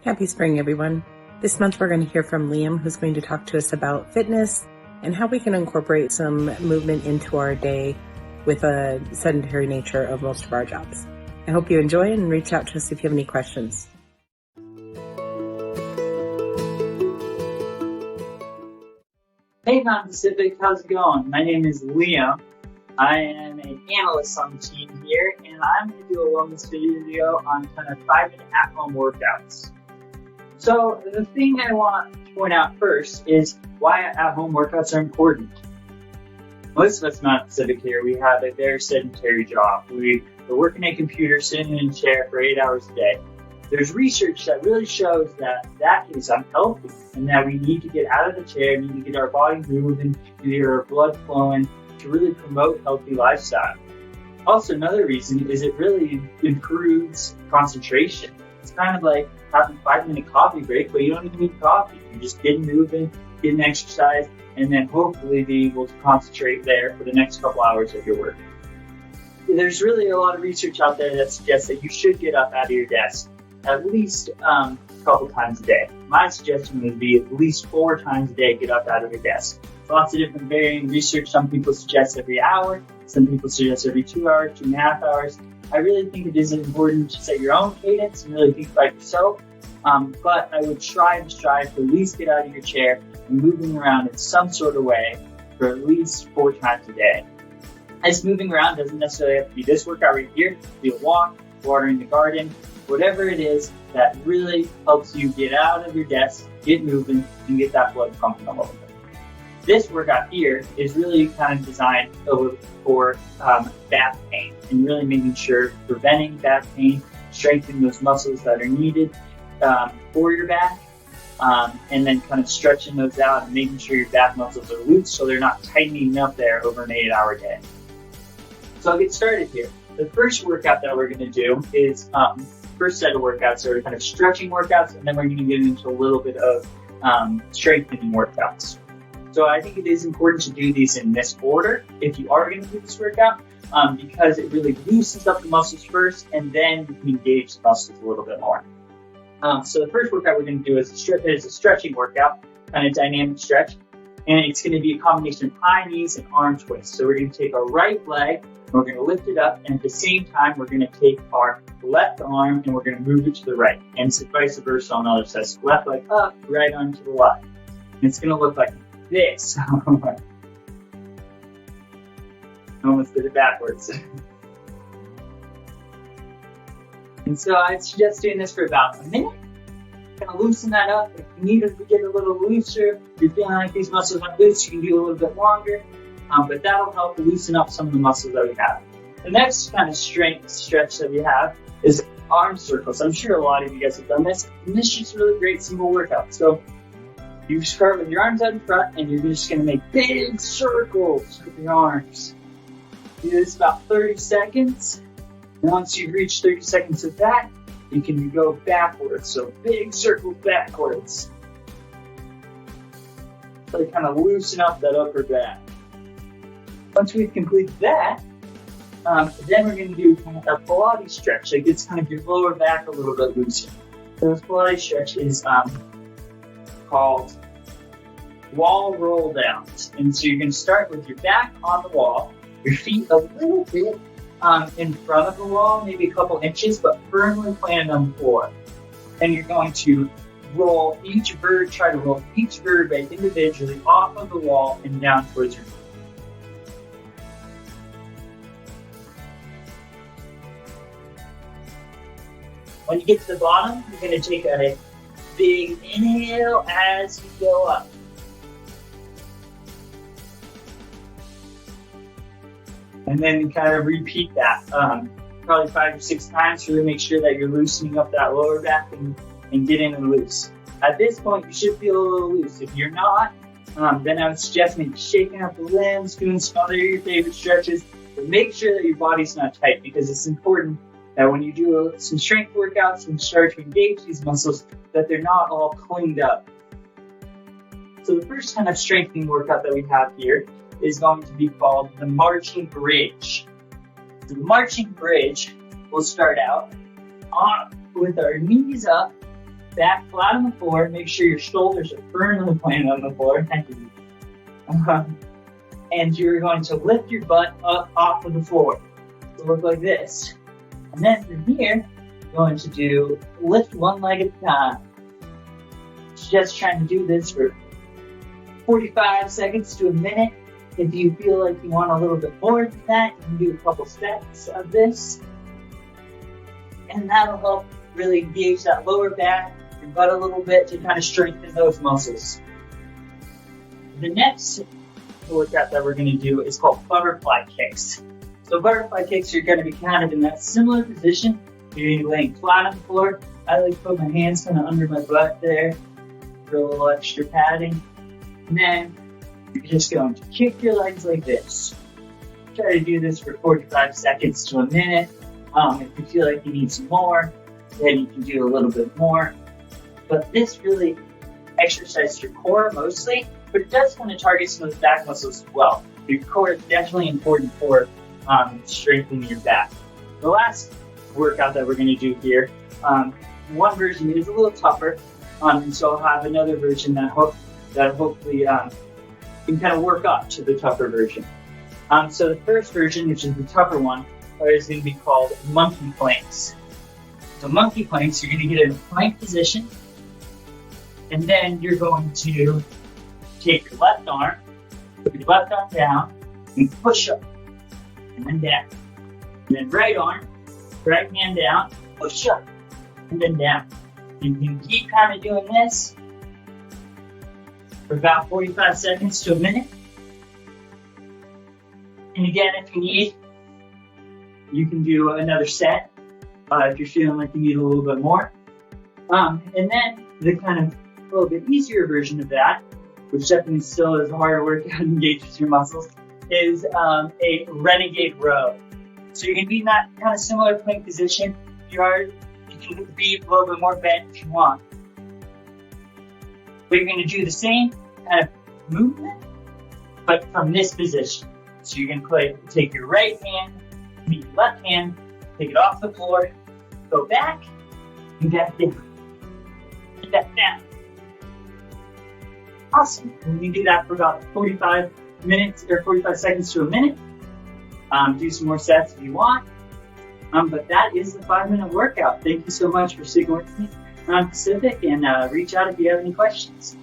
Happy spring, everyone. This month we're going to hear from Liam, who's going to talk to us about fitness and how we can incorporate some movement into our day with a sedentary nature of most of our jobs. I hope you enjoy and reach out to us if you have any questions. Hey non-Pacific, how's it going? My name is Liam. I am an analyst on the team here, and I'm going to do a wellness video on kind of 5-minute at-home workouts. So the thing I want to point out first is why at-home workouts are important. Most of us non-Pacific here, we have a very sedentary job. We're working at a computer, sitting in a chair for 8 hours a day. There's research that really shows that that is unhealthy and that we need to get out of the chair, need to get our body moving, to get our blood flowing to really promote healthy lifestyle. Also, another reason is it really improves concentration. It's kind of like having a 5-minute coffee break, but you don't even need coffee. You're just getting moving, getting exercise, and then hopefully be able to concentrate there for the next couple hours of your work. There's really a lot of research out there that suggests that you should get up out of your desk at least a couple times a day. My suggestion would be at least 4 times a day get up out of your desk. Lots of different varying research. Some people suggest every hour. Some people suggest every 2 hours, 2.5 hours. I really think it is important to set your own cadence and really think about yourself. But I would try to strive to at least get out of your chair and moving around in some sort of way for at least 4 times a day. As moving around doesn't necessarily have to be this workout right here. It could be a walk, watering the garden, whatever it is that really helps you get out of your desk, get moving, and get that blood pumping a little bit. This workout here is really kind of designed for back pain and really making sure preventing back pain, strengthening those muscles that are needed for your back, and then kind of stretching those out and making sure your back muscles are loose so they're not tightening up there over an 8-hour day. So I'll get started here. The first workout that we're going to do is first set of workouts are kind of stretching workouts, and then we're going to get into a little bit of strengthening workouts. So I think it is important to do these in this order if you are going to do this workout, because it really loosens up the muscles first, and then you can engage the muscles a little bit more. So the first workout we're going to do is a stretching workout, kind of dynamic stretch, and it's going to be a combination of high knees and arm twists. So we're going to take our right leg, and we're going to lift it up, and at the same time, we're going to take our left arm, and we're going to move it to the right, and so vice versa on the other side. So left leg up, right arm to the left. And it's going to look like this. I almost did it backwards. And so I'd suggest doing this for about a minute. Kind of loosen that up. If you need to get a little looser, if you're feeling like these muscles aren't loose, you can do a little bit longer. But that'll help loosen up some of the muscles that we have. The next kind of strength stretch that we have is arm circles. I'm sure a lot of you guys have done this. And this is just a really great simple workout. So you start with your arms out in front, and you're just going to make big circles with your arms. Do this about 30 seconds. And once you've reached 30 seconds of that, you can go backwards. So big circles backwards. So kind of loosen up that upper back. Once we've completed that, then we're going to do kind of a Pilates stretch that gets kind of your lower back a little bit looser. So this Pilates stretch is called wall roll downs. And so you're going to start with your back on the wall, your feet a little bit in front of the wall, maybe a couple inches, but firmly planted on the floor. And you're going to try to roll each vertebrae individually off of the wall and down towards your feet. When you get to the bottom, you're going to take a big inhale as you go up. And then kind of repeat that probably 5 or 6 times to really make sure that you're loosening up that lower back and getting it loose. At this point, you should feel a little loose. If you're not, then I would suggest maybe shaking up the limbs, doing some other of your favorite stretches, but make sure that your body's not tight, because it's important that when you do some strength workouts and start to engage these muscles, that they're not all cleaned up. So the first kind of strengthening workout that we have here is going to be called the marching bridge. The marching bridge will start out with our knees up back flat on the floor. Make sure your shoulders are firmly planted on the floor. And you're going to lift your butt up off of the floor. So look like this. And then from here, you're going to do lift one leg at a time. Just trying to do this for 45 seconds to a minute. If you feel like you want a little bit more than that, you can do a couple sets of this. And that'll help really engage that lower back and butt a little bit to kind of strengthen those muscles. The next workout that we're going to do is called butterfly kicks. So butterfly kicks are going to be kind of in that similar position. You're laying flat on the floor. I like to put my hands kind of under my butt there for a little extra padding. And then you're just going to kick your legs like this. Try to do this for 45 seconds to a minute. If you feel like you need some more, then you can do a little bit more. But this really exercises your core mostly, but it does want to target some of the back muscles as well. Your core is definitely important for strengthening your back. The last workout that we're going to do here, one version is a little tougher, and so I'll have another version that hopefully can kind of work up to the tougher version. So the first version, which is the tougher one, is going to be called monkey planks. So monkey planks, you're going to get in a plank position, and then you're going to take your left arm, put your left arm down, and push up, and then down. And then right arm, right hand down, push up, and then down. You can keep kind of doing this for about 45 seconds to a minute. And again, if you need, you can do another set if you're feeling like you need a little bit more. And then the kind of a little bit easier version of that, which definitely still is a harder workout and engages your muscles, is a renegade row. So you're going to be in that kind of similar plank position. You can be a little bit more bent if you want. But you're going to do the same kind of movement, but from this position. So you're going to take your right hand, meet your left hand, take it off the floor, go back, and back down, and back down. Awesome. And you do that for about 45 minutes or 45 seconds to a minute. Do some more sets if you want. But that is the 5-minute workout. Thank you so much for sticking with me on Pacific, and reach out if you have any questions.